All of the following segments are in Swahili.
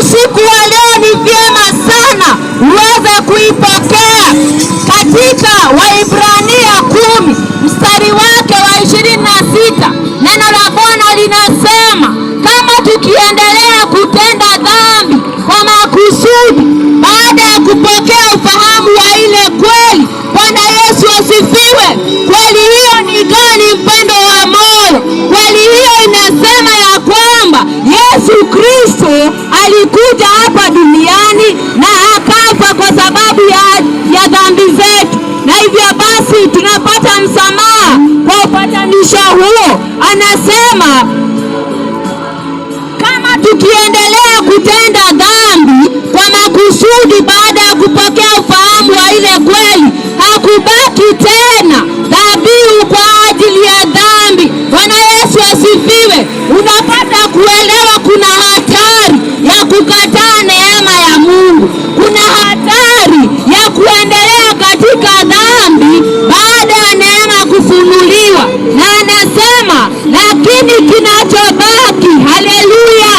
usiku wa leo ni vyema sana uweze kuipokea katika Waibrania 10 mstari wake wa 26. Neno la Bwana linasema, kama tukiendelea kutenda dhambi kwa makusudi baada ya kupokea ufahamu wa ile kweli. Bwana Yesu asifiwe. Kweli hiyo ni gani, mpendo wa moyo? Kweli hiyo inasema ya kwamba Yesu Kristo alikuja hapa duniani na akafa kwa sababu ya dhambi zetu, na hivyo basi tunapata msamaha kwa upatanisho huo. Anasema kama tukiendelea kutenda dhambi kwa makusudi baada ya kupokea ufahamu wa ile kweli, hakubaki tena dhabihu kwa ajili ya dhambi. Bwana Yesu asifiwe. Unapata kuelewa kuna hatari ya kukataa neema ya Mungu. Kuna hatari ya kuendelea katika dhambi baada ya neema kufunuliwa. Na anasema lakini kinachobaki, haleluya,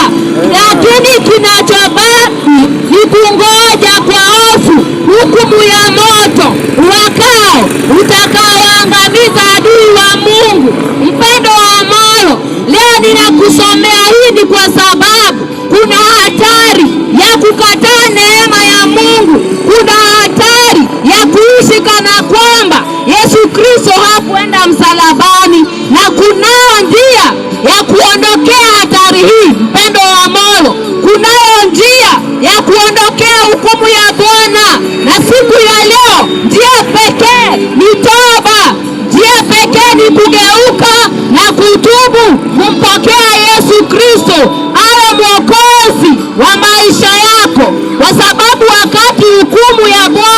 lakini kinachobaki ni kungoja kwa hofu hukumu ya moto wakao utakaoangamiza adui wa Mungu. Mpendo wa moyo, leo ninakusomea hili kwa sababu kuna hatari ya kukataa neema ya Mungu. Kuna hatari ya kuishi kana kwamba Yesu Kristo hakuenda msalabani, na kunao njia ya kuondokea hatari hii. Mpendo wa moyo, kunao njia ya kuondokea hukumu ya Bwana, na siku ya leo njia pekee ni toba. Njia pekee ni kugeuka na kutubu, kumpokea Yesu Kristo awe mwokozi wa maisha yako, kwa sababu wakati hukumu ya Bwana